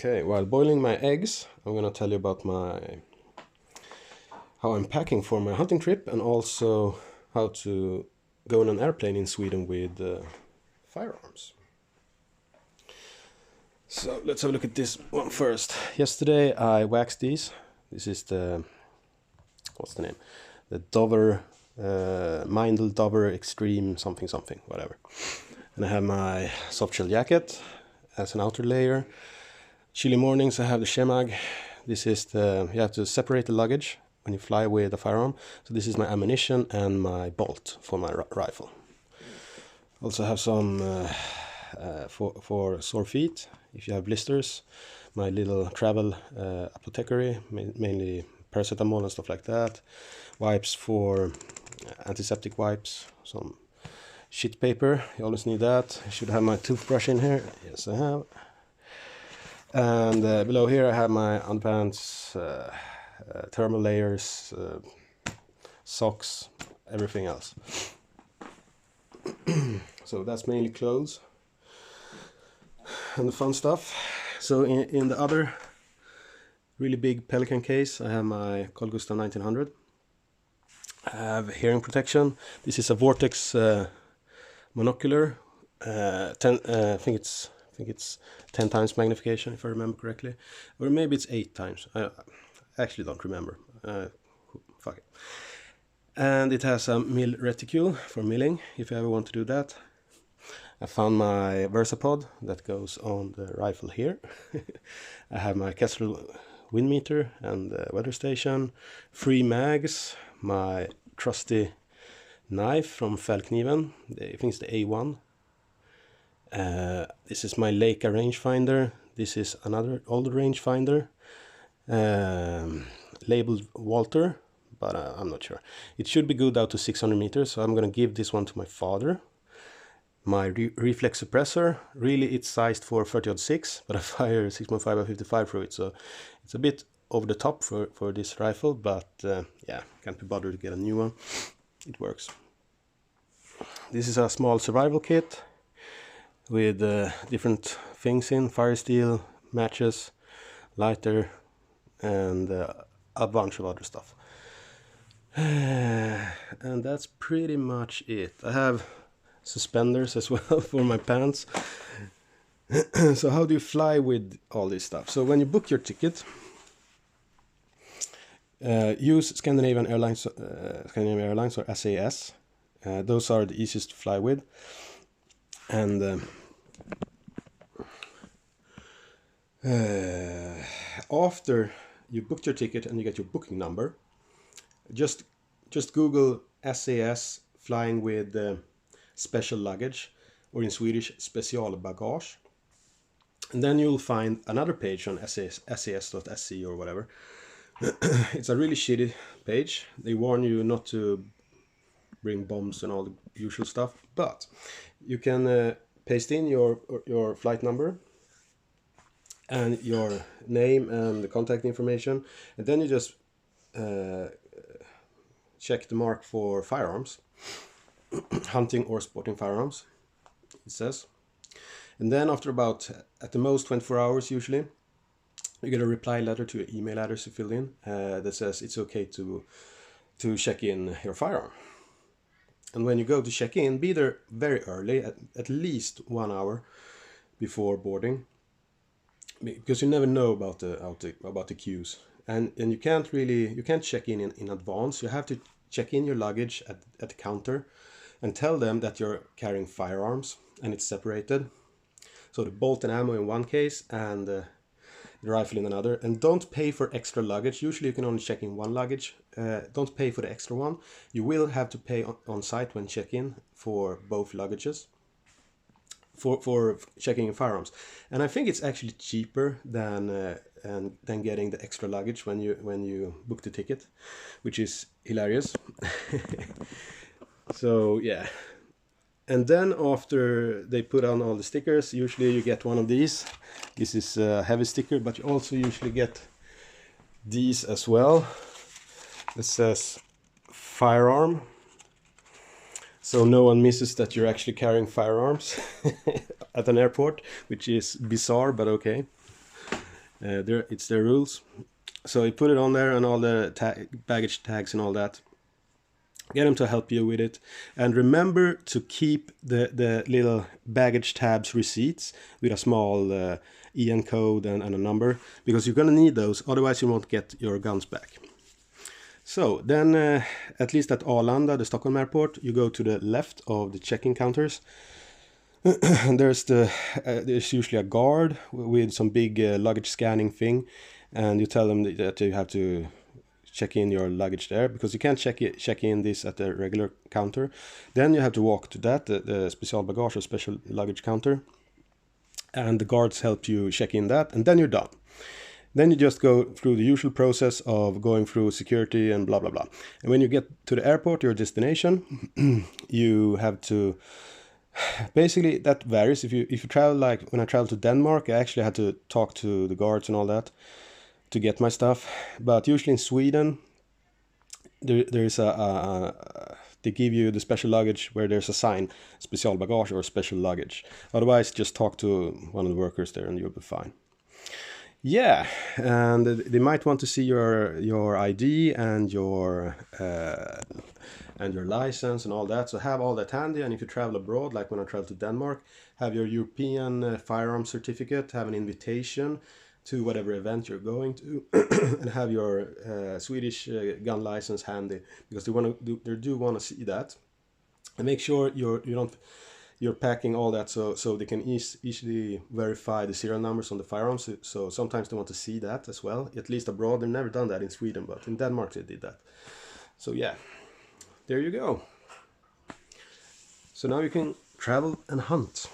Okay, while boiling my eggs, I'm gonna tell you about how I'm packing for my hunting trip, and also how to go on an airplane in Sweden with firearms. So let's have a look at this one first. Yesterday I waxed these. This is the, what's the name? The Dover, Mindel Dover Extreme something something, whatever. And I have my soft shell jacket as an outer layer. Chilly mornings I have the shemag. This is the, you have to separate the luggage when you fly with a firearm. So this is my ammunition and my bolt for my rifle. Also have some for sore feet, if you have blisters. My little travel apothecary, mainly paracetamol and stuff like that. Wipes for antiseptic wipes. Some sheet paper, you always need that. I should have my toothbrush in here. Yes, I have. And below here I have my underpants, thermal layers, socks, everything else. So that's mainly clothes and the fun stuff. So in the other really big Pelican case I have my 𝚠𝚑 1900. I have hearing protection. This is a Vortex monocular. I think it's 10 times magnification, if I remember correctly, or maybe it's 8 times. I actually don't remember. Fuck it. And it has a mill reticule for milling, if you ever want to do that. I found my Versapod that goes on the rifle here. I have my Kestrel wind meter and weather station, 3 mags, my trusty knife from 𝚑𝚘𝚗𝚗, I think it's the A1. This is my Leica rangefinder. This is another older rangefinder, labeled Walter, but I'm not sure. It should be good out to 600 meters, so I'm gonna give this one to my father. My reflex suppressor, really it's sized for 30-06, but I fire 6.5 by 55 through it, so it's a bit over the top for this rifle, but yeah, can't be bothered to get a new one. It works. This is a small survival kit with different things in: fire steel, matches, lighter, and a bunch of other stuff. And that's pretty much it. I have suspenders as well for my pants. So how do you fly with all this stuff? So when you book your ticket, use Scandinavian Airlines or SAS. Those are the easiest to fly with. And after you booked your ticket and you get your booking number, just Google SAS flying with special luggage, or in Swedish specialbagage, and then you'll find another page on SAS.se or whatever. It's a really shitty page. They warn you not to bring bombs and all the usual stuff, but you can paste in your flight number and your name and the contact information, and then you just check the mark for firearms, hunting or sporting firearms, it says. And then after about, at the most 24 hours usually, you get a reply letter to your email address you filled in that says it's okay to check in your firearm. And when you go to check in, be there very early, at least 1 hour before boarding, because you never know about the queues, and you can't check in advance. You have to check in your luggage at the counter and tell them that you're carrying firearms and it's separated. So the bolt and ammo in one case and the rifle in another. And don't pay for extra luggage. Usually you can only check in one luggage. Don't pay for the extra one. You will have to pay on site when check-in for both luggages, for checking in firearms. And I think it's actually cheaper than getting the extra luggage when you book the ticket, which is hilarious. So yeah. And then after they put on all the stickers, usually you get one of these. This is a heavy sticker, but you also usually get these as well. It says firearm, so no one misses that you're actually carrying firearms at an airport, which is bizarre, but okay. It's their rules. So you put it on there and all the baggage tags and all that. Get them to help you with it. And remember to keep the little baggage tabs receipts with a small EN code and a number, because you're going to need those, otherwise you won't get your guns back. So then, at least at Arlanda, the Stockholm airport, you go to the left of the check-in counters. And there's usually a guard with some big luggage scanning thing, and you tell them that you have to check in your luggage there, because you can't check in this at the regular counter. Then you have to walk to that, the specialbagage or special luggage counter, and the guards help you check in that, and then you're done. Then you just go through the usual process of going through security and blah blah blah. And when you get to the airport, your destination, you have to, basically that varies. If you travel, like when I traveled to Denmark, I actually had to talk to the guards and all that to get my stuff. But usually in Sweden, there is they give you the special luggage where there's a sign, specialbagage or special luggage. Otherwise, just talk to one of the workers there and you'll be fine. Yeah, and they might want to see your ID and your license and all that. So have all that handy. And if you travel abroad, like when I traveled to Denmark, have your European firearm certificate, have an invitation to whatever event you're going to, and have your Swedish gun license handy, because they do want to see that. And make sure you're packing all that so they can easily verify the serial numbers on the firearms. So sometimes they want to see that as well, at least abroad. They've never done that in Sweden, but in Denmark they did that. So yeah, there you go. So now you can travel and hunt.